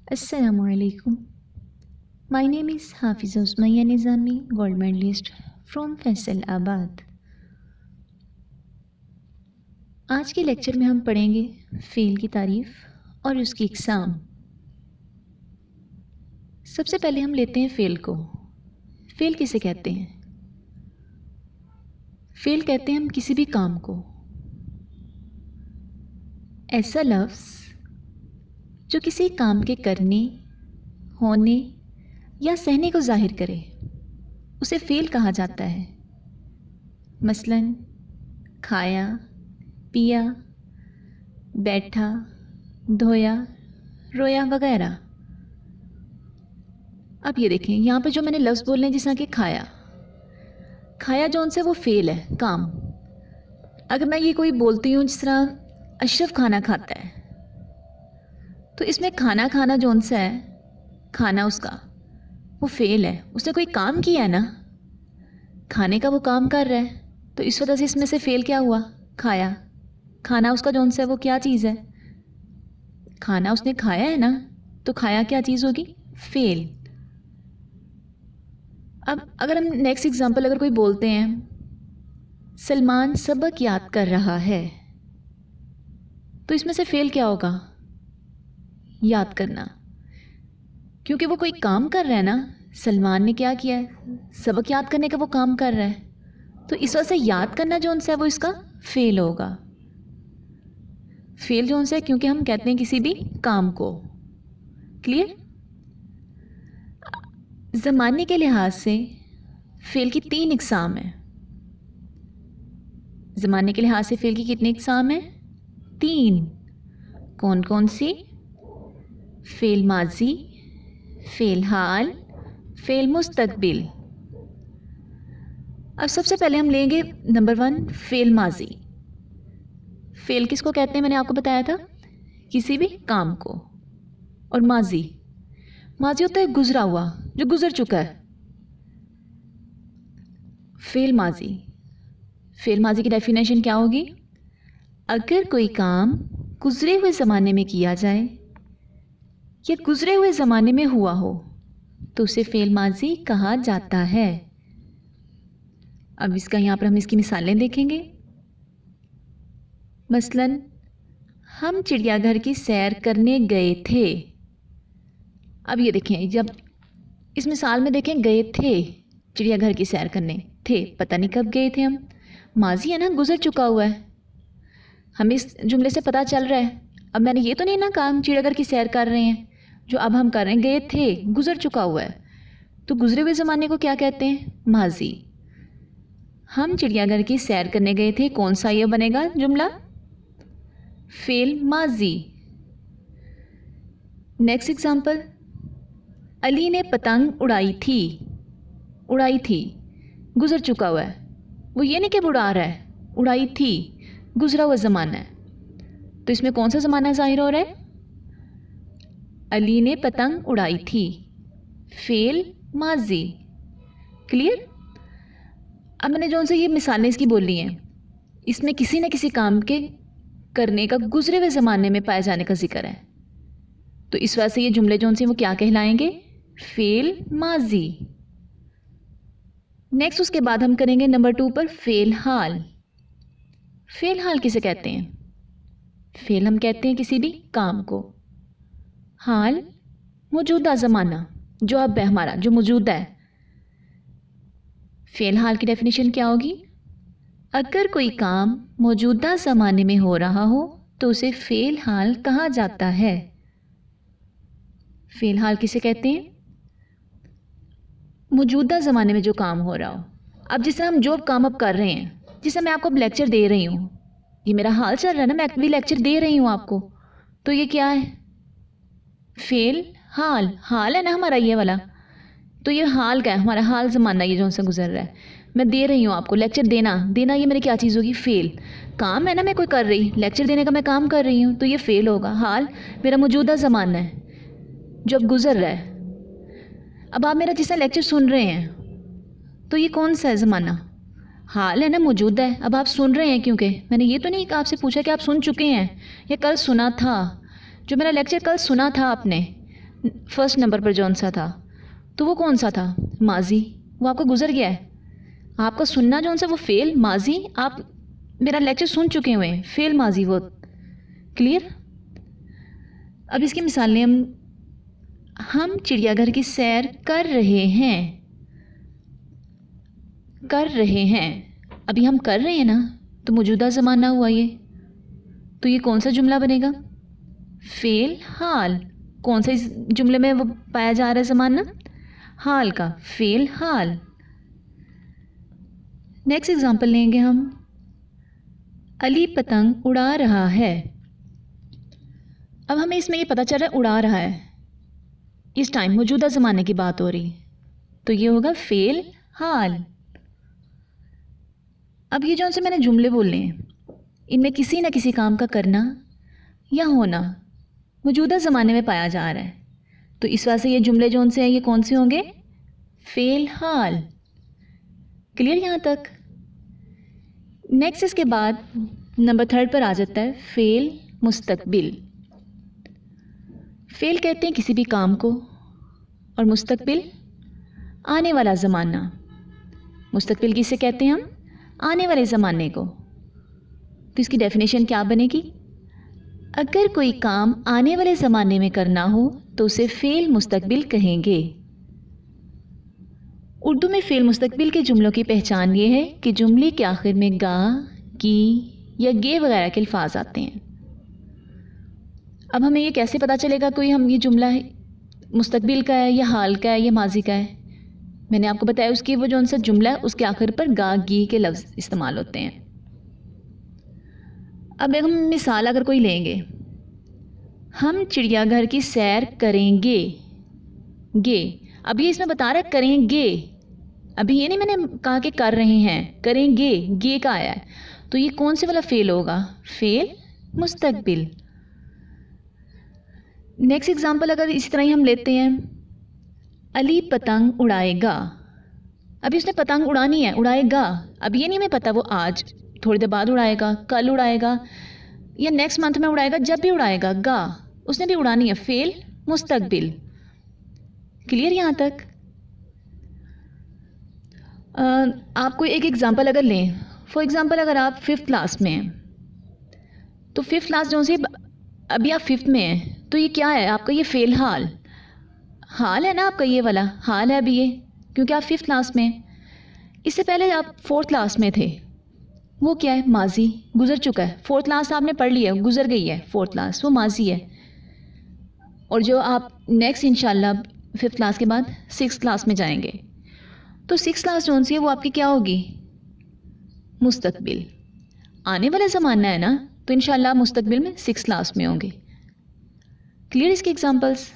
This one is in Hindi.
Assalamualaikum. My name is Hafiza Usmaiya Nizami, gold medalist from Faisalabad. आज के लेक्चर में हम पढ़ेंगे फ़ेल की तारीफ़ और उसकी इकसाम। सबसे पहले हम लेते हैं फ़ेल को। फ़ेल किसे कहते हैं? फ़ेल कहते हैं हम किसी भी काम को, ऐसा लफ्ज़ जो किसी काम के करने, होने या सहने को जाहिर करे, उसे फ़ेल कहा जाता है। मसलन खाया, पिया, बैठा, धोया, रोया वगैरह। अब ये देखें, यहाँ पे जो मैंने लफ्ज़ बोले हैं, जिस कि खाया, खाया जो उनसे वो फ़ेल है, काम। अगर मैं ये कोई बोलती हूँ जिस तरह अशरफ खाना खाता है, तो इसमें खाना खाना जो उनसे है, खाना उसका वो फ़ेल है। उसने कोई काम किया है ना, खाने का वो काम कर रहा है, तो इस वजह से इसमें से फ़ेल क्या हुआ? खाया। खाना उसका जो उनसे है वो क्या चीज़ है? खाना उसने खाया है ना, तो खाया क्या चीज़ होगी? फ़ेल। अब अगर हम नेक्स्ट एग्जांपल अगर कोई बोलते हैं, सलमान सबक याद कर रहा है, तो इसमें से फ़ेल क्या होगा? याद करना, क्योंकि वो कोई काम कर रहा है ना। सलमान ने क्या किया है? सबक याद करने का वो काम कर रहा है, तो इस वजह से याद करना जो उनसे है वो इसका फ़ेल होगा। फ़ेल जो उनसे है, क्योंकि हम कहते हैं किसी भी काम को। क्लियर? ज़माने के लिहाज से फ़ेल की 3 इक़साम है। ज़माने के लिहाज से फ़ेल की कितनी इक़साम है? 3। कौन कौन सी? फ़ेल माजी, फ़ेल हाल, फ़ेल मुस्तक़बिल। अब सबसे पहले हम लेंगे नंबर 1, फ़ेल माजी। फ़ेल किसको कहते हैं? मैंने आपको बताया था, किसी भी काम को। और माजी, माजी होता है गुजरा हुआ, जो गुजर चुका है। फ़ेल माजी, फ़ेल माजी की डेफिनेशन क्या होगी? अगर कोई काम गुजरे हुए ज़माने में किया जाए या गुजरे हुए ज़माने में हुआ हो, तो उसे फ़ेल माजी कहा जाता है। अब इसका यहाँ पर हम इसकी मिसालें देखेंगे। मसलन हम चिड़ियाघर की सैर करने गए थे। अब ये देखें, जब इस मिसाल में देखें, गए थे चिड़ियाघर की सैर करने, थे पता नहीं कब गए थे हम। माजी है ना, गुजर चुका हुआ है, हमें इस जुमले से पता चल रहा है। अब मैंने ये तो नहीं ना कहा हम चिड़ियाघर की सैर कर रहे हैं, जो अब हम कर रहे हैं गए थे, गुजर चुका हुआ है, तो गुजरे हुए ज़माने को क्या कहते हैं? माजी। हम चिड़ियाघर की सैर करने गए थे, कौन सा ये बनेगा जुमला? फ़ेल माजी। नेक्स्ट एग्जाम्पल, अली ने पतंग उड़ाई थी। उड़ाई थी, गुजर चुका हुआ है, वो ये नहीं कि उड़ा रहा है, उड़ाई थी, गुजरा हुआ ज़माना है, तो इसमें कौन सा ज़माना ज़ाहिर हो रहा है? अली ने पतंग उड़ाई थी, फ़ेल माजी। क्लियर? अब मैंने जो उनसे ये मिसालें इसकी बोली हैं, इसमें किसी न किसी काम के करने का गुजरे हुए ज़माने में पाए जाने का जिक्र है, तो इस वजह से ये जुमले जो उनसे वो क्या कहलाएंगे? फ़ेल माजी। नेक्स्ट उसके बाद हम करेंगे नंबर 2 पर फ़ेल हाल। फ़ेल हाल किसे कहते हैं? फ़ेल हम कहते हैं किसी भी काम को, हाल मौजूदा ज़माना, जो अब है हमारा, जो मौजूदा है। फ़ेल हाल की डेफिनेशन क्या होगी? अगर कोई काम मौजूदा ज़माने में हो रहा हो, तो उसे फ़ेल हाल कहा जाता है। फ़ेल हाल किसे कहते हैं? मौजूदा ज़माने में जो काम हो रहा हो। अब जिस तरह हम जो काम अब कर रहे हैं, जिस तरह मैं आपको अब लेक्चर दे रही हूँ, ये मेरा हाल चल रहा है ना, मैं भी लेक्चर दे रही हूँ आपको, तो ये क्या है? फ़ेल हाल। हाल है ना हमारा ये वाला, तो ये हाल का है, हमारा हाल ज़माना ये जो उनसे गुजर रहा है। मैं दे रही हूँ आपको लेक्चर, देना देना ये मेरी क्या चीज़ होगी? फ़ेल। काम है ना मैं कोई कर रही, लेक्चर देने का मैं काम कर रही हूँ, तो ये फ़ेल होगा। हाल मेरा मौजूदा ज़माना है जो अब गुजर रहा है। अब आप मेरा जिससे लेक्चर सुन रहे हैं, तो ये कौन सा है ज़माना? हाल है ना, मौजूदा है। अब आप सुन रहे हैं, क्योंकि मैंने ये तो नहीं आपसे पूछा कि आप सुन चुके हैं या कल सुना था। जो मेरा लेक्चर कल सुना था आपने, फर्स्ट नंबर पर जौन सा था, तो वो कौन सा था? माजी। वो आपका गुजर गया है। आपका सुनना जौन सा वो फेल माजी, आप मेरा लेक्चर सुन चुके हुए हैं, फेल माजी वो। क्लियर? अब इसकी मिसाल लें हम चिड़ियाघर की सैर कर रहे हैं। कर रहे हैं, अभी हम कर रहे हैं ना, तो मौजूदा ज़माना हुआ ये, तो ये कौन सा जुमला बनेगा? फेल हाल। कौन सा इस जुमले में वो पाया जा रहा है ज़माना? हाल का, फेल हाल। नेक्स्ट एग्जांपल लेंगे हम, अली पतंग उड़ा रहा है। अब हमें इसमें ये पता चल रहा है उड़ा रहा है, इस टाइम मौजूदा ज़माने की बात हो रही, तो ये होगा फेल हाल। अब ये जो से मैंने जुमले बोले हैं, इनमें किसी न किसी काम का करना या होना मौजूदा ज़माने में पाया जा रहा है, तो इस वजह से ये जुमले जो से हैं ये कौन से होंगे? फेल हाल। क्लियर यहाँ तक? नेक्स्ट इसके बाद नंबर 3 पर आ जाता है फेल मुस्तकबिल। फेल कहते हैं किसी भी काम को, और मुस्तकबिल आने वाला ज़माना। मुस्तकबिल किसे कहते हैं हम? आने वाले ज़माने को। तो इसकी डेफिनेशन क्या बनेगी? अगर कोई काम आने वाले ज़माने में करना हो तो उसे फ़ेल मुस्तकबिल कहेंगे। उर्दू में फ़ेल मुस्तकबिल के जुमलों की पहचान ये है कि जुमले के आखिर में गा, की या गे वगैरह के अल्फाज आते हैं। अब हमें ये कैसे पता चलेगा कोई हम ये जुमला है मुस्तकबिल का है या हाल का है या माजी का है? मैंने आपको बताया उसकी वो जो सा जुमला है उसके आखिर पर गा, गी के लफ्ज़ इस्तेमाल होते हैं। अब हम मिसाल अगर कोई लेंगे, हम चिड़ियाघर की सैर करेंगे। गे, अब ये इसमें बता रहा है करेंगे, अभी ये नहीं मैंने कहा कि कर रहे हैं, करेंगे, गे का आया है, तो ये कौन से वाला फेल होगा? फेल मुस्तकबिल। नेक्स्ट एग्जांपल अगर इसी तरह ही हम लेते हैं, अली पतंग उड़ाएगा। अभी उसने पतंग उड़ानी है, उड़ाएगा। अब ये नहीं हमें पता वो आज थोड़ी देर बाद उड़ाएगा, कल उड़ाएगा या नेक्स्ट मंथ में उड़ाएगा, जब भी उड़ाएगा गा उसने भी उड़ानी है, फेल मुस्तकबिल। क्लियर यहाँ तक? आप कोई एक एग्जांपल अगर लें, फॉर एग्जांपल अगर आप 5th क्लास में हैं, तो 5th क्लास जो से अभी आप 5th में हैं, तो ये क्या है आपका? ये फेल हाल। हाल है ना आपका, ये वाला हाल है अभी ये, क्योंकि आप 5th क्लास में हैं। इससे पहले आप 4th क्लास में थे, वो क्या है? माजी, गुजर चुका है। 4th क्लास आपने पढ़ ली है, गुजर गई है 4th क्लास, वो माजी है। और जो आप नेक्स्ट इंशाल्लाह 5th क्लास के बाद 6th क्लास में जाएंगे, तो 6th क्लास जो सी है वो आपकी क्या होगी? मुस्तकबिल। आने वाला ज़माना है ना, तो इंशाल्लाह मुस्तकबिल में 6th क्लास में होंगे। क्लियर इसके एग्जांपल्स?